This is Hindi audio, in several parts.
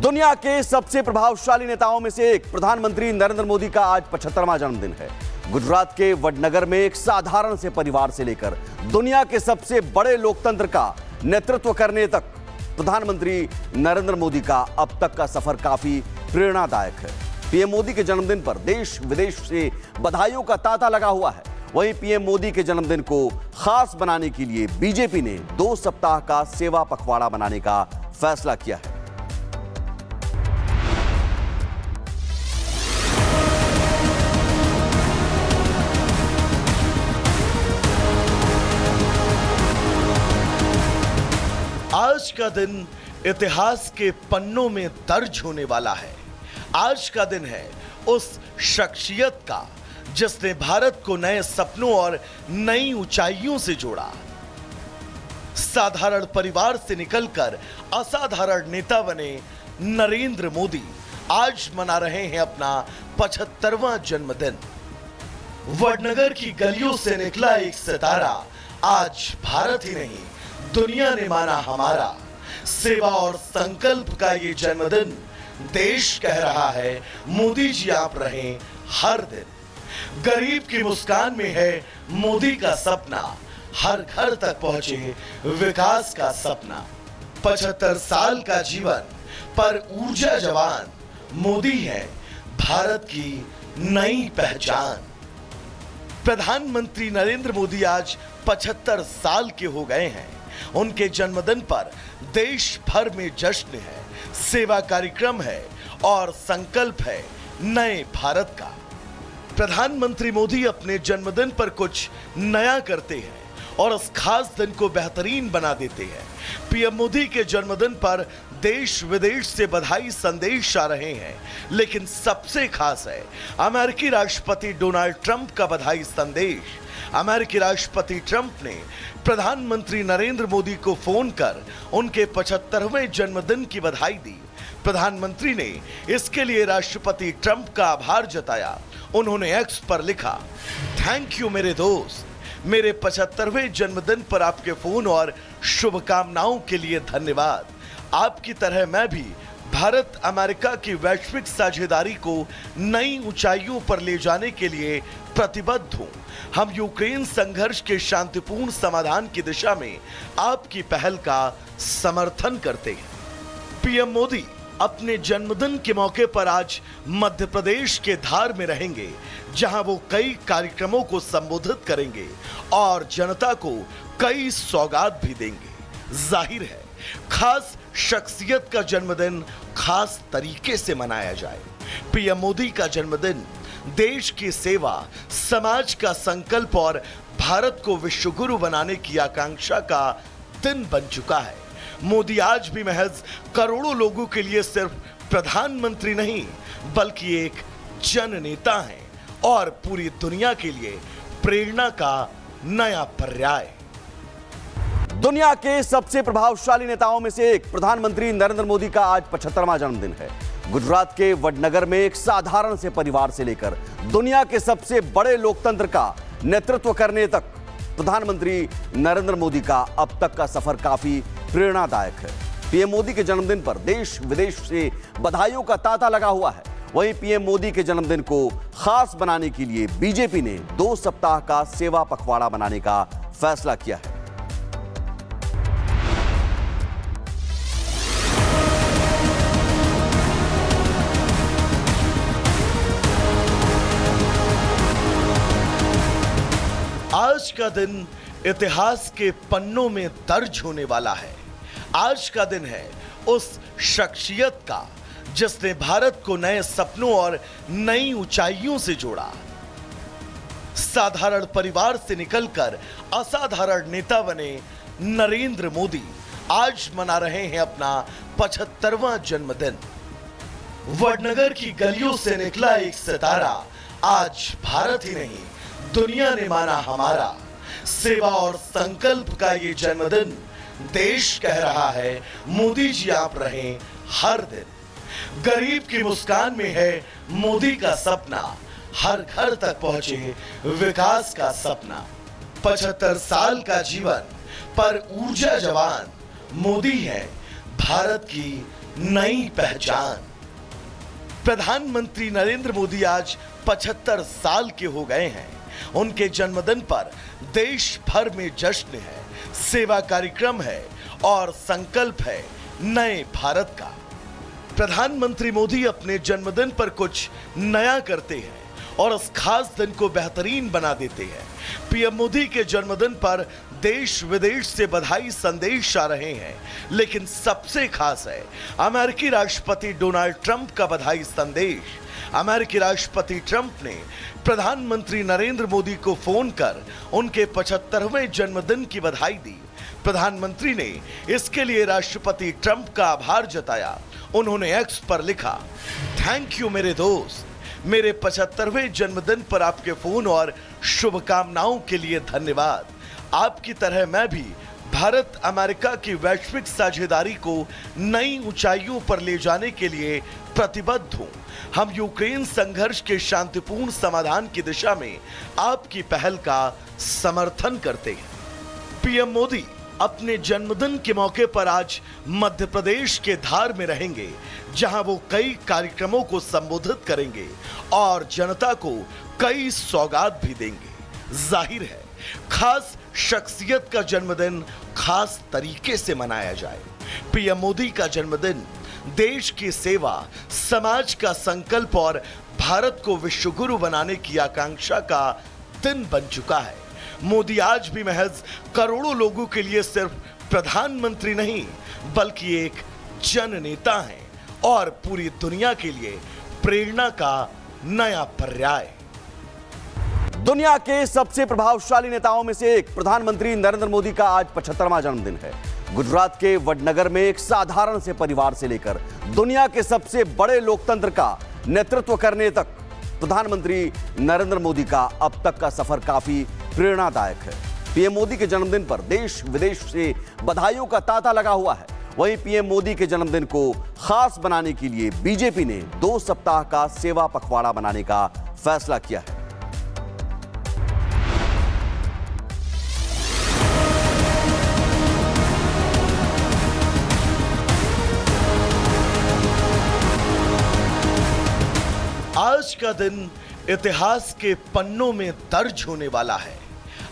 दुनिया के सबसे प्रभावशाली नेताओं में से एक प्रधानमंत्री नरेंद्र मोदी का आज 75वां जन्मदिन है। गुजरात के वडनगर में एक साधारण से परिवार से लेकर दुनिया के सबसे बड़े लोकतंत्र का नेतृत्व करने तक प्रधानमंत्री नरेंद्र मोदी का अब तक का सफर काफी प्रेरणादायक है। पीएम मोदी के जन्मदिन पर देश विदेश से बधाइयों का तांता लगा हुआ है। वहीं पीएम मोदी के जन्मदिन को खास बनाने के लिए बीजेपी ने 2 सप्ताह का सेवा पखवाड़ा बनाने का फैसला किया है। आज का दिन इतिहास के पन्नों में दर्ज होने वाला है। आज का दिन है उस शख्सियत का जिसने भारत को नए सपनों और नई ऊंचाइयों से जोड़ा। साधारण परिवार से निकलकर असाधारण नेता बने नरेंद्र मोदी आज मना रहे हैं अपना 75वां जन्मदिन। वडनगर की गलियों से निकला एक सितारा आज भारत ही नहीं दुनिया ने माना हमारा। सेवा और संकल्प का ये जन्मदिन देश कह रहा है मोदी जी आप रहें हर दिन। गरीब की मुस्कान में है मोदी का सपना, हर घर तक पहुंचे विकास का सपना। 75 साल का जीवन पर ऊर्जा जवान, मोदी है भारत की नई पहचान। प्रधानमंत्री नरेंद्र मोदी आज 75 साल के हो गए हैं। उनके जन्मदिन पर देश भर में जश्न है, सेवा कार्यक्रम है और संकल्प है नए भारत का। प्रधानमंत्री मोदी अपने जन्मदिन पर कुछ नया करते हैं और उस खास दिन को बेहतरीन बना देते हैं। पीएम मोदी के जन्मदिन पर देश विदेश से बधाई संदेश आ रहे हैं, लेकिन सबसे खास है अमेरिकी राष्ट्रपति डोनाल्ड ट्रंप का बधाई संदेश। अमेरिकी राष्ट्रपति ट्रंप ने प्रधानमंत्री नरेंद्र मोदी को फोन कर उनके 75वें जन्मदिन की बधाई दी। प्रधानमंत्री ने इसके लिए राष्ट्रपति ट्रंप का आभार जताया। उन्होंने एक्स पर लिखा, थैंक यू मेरे दोस्त, मेरे 75वें जन्मदिन पर आपके फोन और शुभकामनाओं के लिए धन्यवाद। आपकी तरह मैं भी भारत अमेरिका की वैश्विक साझेदारी को नई ऊंचाइयों पर ले जाने के लिए प्रतिबद्ध हूं। हम यूक्रेन संघर्ष के शांतिपूर्ण समाधान की दिशा में आपकी पहल का समर्थन करते हैं। पीएम मोदी अपने जन्मदिन के मौके पर आज मध्य प्रदेश के धार में रहेंगे, जहां वो कई कार्यक्रमों को संबोधित करेंगे और जनता को कई सौगात भी देंगे। जाहिर है खास शख्सियत का जन्मदिन खास तरीके से मनाया जाए। पीएम मोदी का जन्मदिन देश की सेवा, समाज का संकल्प और भारत को विश्वगुरु बनाने की आकांक्षा का दिन बन चुका है। मोदी आज भी महज करोड़ों लोगों के लिए सिर्फ प्रधानमंत्री नहीं बल्कि एक जन नेता हैं और पूरी दुनिया के लिए प्रेरणा का नया पर्याय। दुनिया के सबसे प्रभावशाली नेताओं में से एक प्रधानमंत्री नरेंद्र मोदी का आज 75वां जन्मदिन है। गुजरात के वडनगर में एक साधारण से परिवार से लेकर दुनिया के सबसे बड़े लोकतंत्र का नेतृत्व करने तक प्रधानमंत्री नरेंद्र मोदी का अब तक का सफर काफी प्रेरणादायक है। पीएम मोदी के जन्मदिन पर देश विदेश से बधाइयों का तांता लगा हुआ है। वहीं पीएम मोदी के जन्मदिन को खास बनाने के लिए बीजेपी ने 2 सप्ताह का सेवा पखवाड़ा बनाने का फैसला किया है। आज का दिन इतिहास के पन्नों में दर्ज होने वाला है। आज का दिन है उस शख्सियत का जिसने भारत को नए सपनों और नई ऊंचाइयों से जोड़ा। साधारण परिवार से निकलकर असाधारण नेता बने नरेंद्र मोदी आज मना रहे हैं अपना 75वां जन्मदिन। वडनगर की गलियों से निकला एक सितारा आज भारत ही नहीं दुनिया ने माना हमारा। सेवा और संकल्प का ये जन्मदिन देश कह रहा है मोदी जी आप रहें हर दिन। गरीब की मुस्कान में है मोदी का सपना, हर घर तक पहुंचे विकास का सपना। 75 साल का जीवन पर ऊर्जा जवान, मोदी है भारत की नई पहचान। प्रधानमंत्री नरेंद्र मोदी आज 75 साल के हो गए हैं। उनके जन्मदिन पर देश भर में जश्न है, सेवा कार्यक्रम है और संकल्प है नए भारत का। प्रधानमंत्री मोदी अपने जन्मदिन पर कुछ नया करते हैं और उस खास दिन को बेहतरीन बना देते हैं। पीएम मोदी के जन्मदिन पर देश विदेश से बधाई संदेश आ रहे हैं, लेकिन सबसे खास है अमेरिकी राष्ट्रपति डोनाल्ड ट्रंप का बधाई संदेश। अमेरिकी राष्ट्रपति ट्रंप ने प्रधानमंत्री नरेंद्र मोदी को फोन कर उनके 75वें जन्मदिन की बधाई दी। प्रधानमंत्री ने इसके लिए राष्ट्रपति ट्रंप का आभार जताया। उन्होंने एक्स पर लिखा, थैंक यू मेरे दोस्त, मेरे 75वें जन्मदिन पर आपके फोन और शुभकामनाओं के लिए धन्यवाद। आपकी तरह मैं भी भारत अमेरिका की वैश्विक साझेदारी को नई ऊंचाइयों पर ले जाने के लिए प्रतिबद्ध हूं। हम यूक्रेन संघर्ष के शांतिपूर्ण समाधान की दिशा में आपकी पहल का समर्थन करते हैं। पीएम मोदी अपने जन्मदिन के मौके पर आज मध्य प्रदेश के धार में रहेंगे, जहां वो कई कार्यक्रमों को संबोधित करेंगे और जनता को कई सौगात भी देंगे। जाहिर है खास शख्सियत का जन्मदिन खास तरीके से मनाया जाए। पीएम मोदी का जन्मदिन देश की सेवा, समाज का संकल्प और भारत को विश्वगुरु बनाने की आकांक्षा का दिन बन चुका है। मोदी आज भी महज करोड़ों लोगों के लिए सिर्फ प्रधानमंत्री नहीं, बल्कि एक जन नेता हैं और पूरी दुनिया के लिए प्रेरणा का नया पर्याय। दुनिया के सबसे प्रभावशाली नेताओं में से एक प्रधानमंत्री नरेंद्र मोदी का आज 75वां जन्मदिन है। गुजरात के वडनगर में एक साधारण से परिवार से लेकर दुनिया के सबसे बड़े लोकतंत्र का नेतृत्व करने तक प्रधानमंत्री नरेंद्र मोदी का अब तक का सफर काफी प्रेरणादायक है। पीएम मोदी के जन्मदिन पर देश विदेश से बधाइयों का तांता लगा हुआ है। वहीं पीएम मोदी के जन्मदिन को खास बनाने के लिए बीजेपी ने 2 सप्ताह का सेवा पखवाड़ा बनाने का फैसला किया है। आज का दिन इतिहास के पन्नों में दर्ज होने वाला है।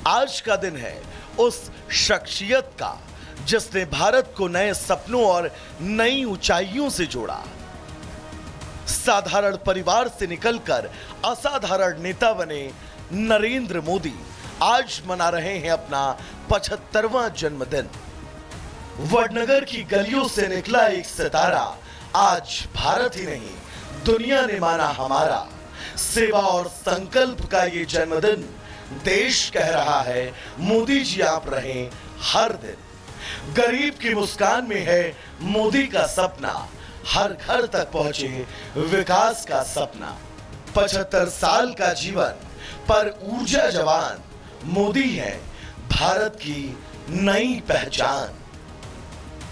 आज का दिन है उस शख्सियत का जिसने भारत को नए सपनों और नई ऊंचाइयों से जोड़ा। साधारण परिवार से निकलकर असाधारण नेता बने नरेंद्र मोदी आज मना रहे हैं अपना 75वां जन्मदिन। वडनगर की गलियों से निकला एक सितारा आज भारत ही नहीं दुनिया ने माना हमारा। सेवा और संकल्प का ये जन्मदिन देश कह रहा है, मोदी जी आप रहें हर दिन। गरीब की मुस्कान में है मोदी का सपना, हर घर तक पहुंचे विकास का सपना। 75 साल का जीवन पर ऊर्जा जवान, मोदी है भारत की नई पहचान।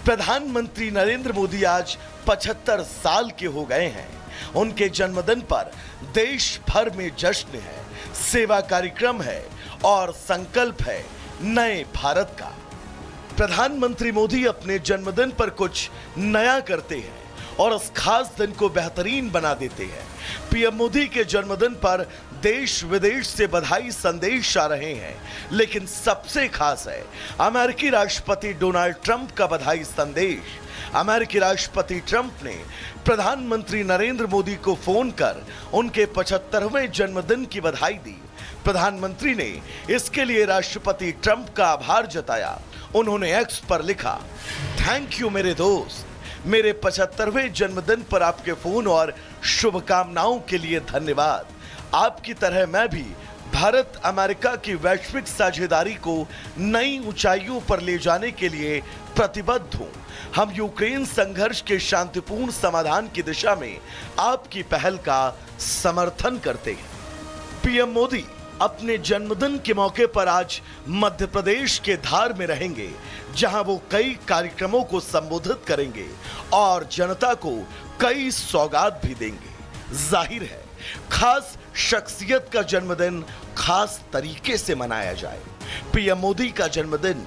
प्रधानमंत्री नरेंद्र मोदी आज 75 साल के हो गए हैं। उनके जन्मदिन पर देश भर में जश्न है, सेवा कार्यक्रम है और संकल्प है नए भारत का। प्रधानमंत्री मोदी अपने जन्मदिन पर कुछ नया करते हैं और उस खास दिन को बेहतरीन बना देते हैं। पीएम मोदी के जन्मदिन पर देश विदेश से बधाई संदेश आ रहे हैं, लेकिन सबसे खास है अमेरिकी राष्ट्रपति डोनाल्ड ट्रंप का बधाई संदेश। अमेरिकी राष्ट्रपति ट्रंप ने प्रधानमंत्री नरेंद्र मोदी को फोन कर उनके 75वें जन्मदिन की बधाई दी। प्रधानमंत्री ने इसके लिए राष्ट्रपति ट्रंप का आभार जताया। उन्होंने एक्स पर लिखा, थैंक यू मेरे दोस्त, मेरे 75वें जन्मदिन पर आपके फोन और शुभकामनाओं के लिए धन्यवाद। आपकी तरह मैं भी भारत अमेरिका की वैश्विक साझेदारी को नई ऊंचाइयों पर ले जाने के लिए प्रतिबद्ध हूं। हम यूक्रेन संघर्ष के शांतिपूर्ण समाधान की दिशा में आपकी पहल का समर्थन करते हैं। पीएम मोदी अपने जन्मदिन के मौके पर आज मध्य प्रदेश के धार में रहेंगे, जहां वो कई कार्यक्रमों को संबोधित करेंगे और जनता को कई सौगात भी देंगे। जाहिर है खास शख्सियत का जन्मदिन खास तरीके से मनाया जाए। पीएम मोदी का जन्मदिन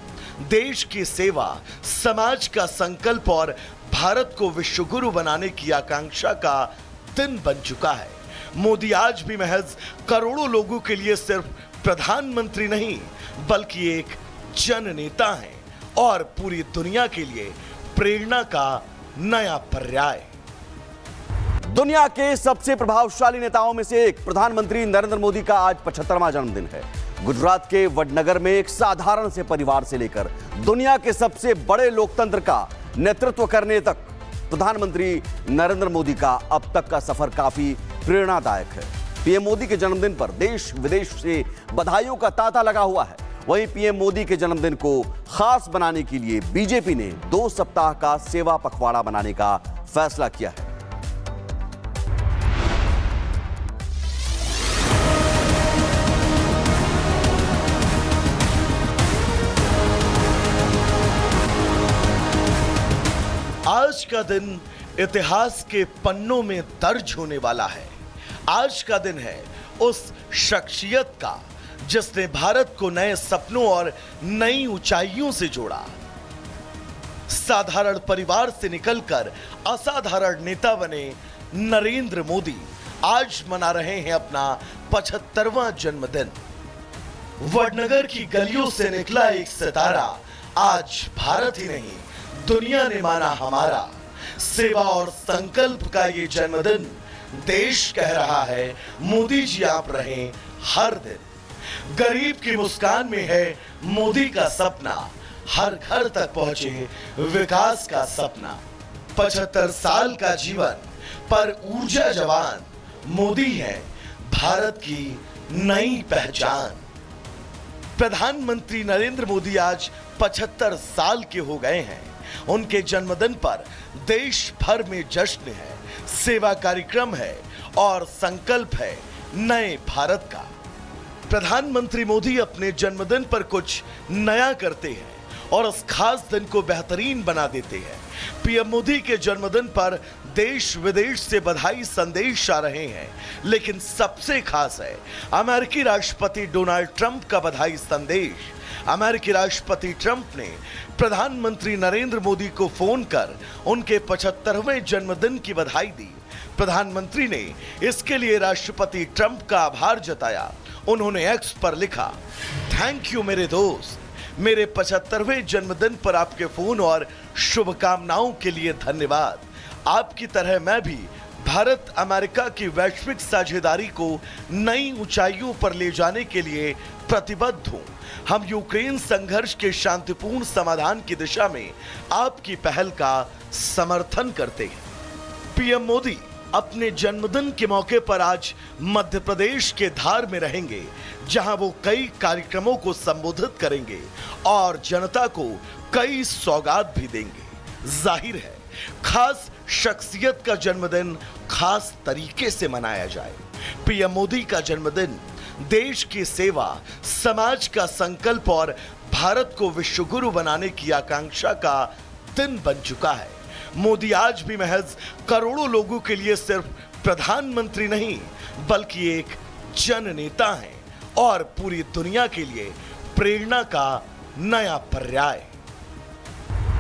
देश की सेवा, समाज का संकल्प और भारत को विश्व गुरु बनाने की आकांक्षा का दिन बन चुका है। मोदी आज भी महज करोड़ों लोगों के लिए सिर्फ प्रधानमंत्री नहीं बल्कि एक जननेता हैं और पूरी दुनिया के लिए प्रेरणा का नया पर्याय। दुनिया के सबसे प्रभावशाली नेताओं में से एक प्रधानमंत्री नरेंद्र मोदी का आज 75वां जन्मदिन है। गुजरात के वडनगर में एक साधारण से परिवार से लेकर दुनिया के सबसे बड़े लोकतंत्र का नेतृत्व करने तक प्रधानमंत्री नरेंद्र मोदी का अब तक का सफर काफी प्रेरणादायक है। पीएम मोदी के जन्मदिन पर देश विदेश से बधाइयों का तांता लगा हुआ है। वहीं पीएम मोदी के जन्मदिन को खास बनाने के लिए बीजेपी ने 2 सप्ताह का सेवा पखवाड़ा बनाने का फैसला किया है। आज का दिन इतिहास के पन्नों में दर्ज होने वाला है। आज का दिन है उस शख्सियत का जिसने भारत को नए सपनों और नई ऊंचाइयों से जोड़ा। साधारण परिवार से निकलकर असाधारण नेता बने नरेंद्र मोदी आज मना रहे हैं अपना 75वां जन्मदिन। वडनगर की गलियों से निकला एक सितारा आज भारत ही नहीं दुनिया ने माना हमारा। सेवा और संकल्प का ये जन्मदिन देश कह रहा है मोदी जी आप रहें हर दिन। गरीब की मुस्कान में है मोदी का सपना, हर घर तक पहुंचे विकास का सपना। 75 साल का जीवन पर ऊर्जा जवान मोदी है भारत की नई पहचान। प्रधानमंत्री नरेंद्र मोदी आज 75 साल के हो गए हैं। उनके जन्मदिन पर देश भर में जश्न है, सेवा कार्यक्रम है और संकल्प है नए भारत का। प्रधानमंत्री मोदी अपने जन्मदिन पर कुछ नया करते हैं और उस खास दिन को बेहतरीन बना देते हैं। पीएम मोदी के जन्मदिन पर देश विदेश से बधाई संदेश आ रहे हैं, लेकिन सबसे खास है अमेरिकी राष्ट्रपति डोनाल्ड ट्रंप का बधाई संदेश। अमेरिकी राष्ट्रपति ट्रंप ने प्रधानमंत्री नरेंद्र मोदी को फोन कर उनके 75वें जन्मदिन की बधाई दी। प्रधानमंत्री ने इसके लिए राष्ट्रपति ट्रंप का आभार जताया। उन्होंने एक्स पर लिखा, थैंक यू मेरे दोस्त, मेरे 75वें जन्मदिन पर आपके फोन और शुभकामनाओं के लिए धन्यवाद। आपकी तरह मैं भी भारत अमेरिका की वैश्विक साझेदारी को नई ऊंचाइयों पर ले जाने के लिए प्रतिबद्ध हूं। हम यूक्रेन संघर्ष के शांतिपूर्ण समाधान की दिशा में आपकी पहल का समर्थन करते हैं। पीएम मोदी अपने जन्मदिन के मौके पर आज मध्य प्रदेश के धार में रहेंगे, जहां वो कई कार्यक्रमों को संबोधित करेंगे और जनता को कई सौगात भी देंगे। जाहिर है खास शख्सियत का जन्मदिन खास तरीके से मनाया जाए। पीएम मोदी का जन्मदिन देश की सेवा, समाज का संकल्प और भारत को विश्व गुरु बनाने की आकांक्षा का दिन बन चुका है। मोदी आज भी महज करोड़ों लोगों के लिए सिर्फ प्रधानमंत्री नहीं बल्कि एक जननेता हैं और पूरी दुनिया के लिए प्रेरणा का नया पर्याय।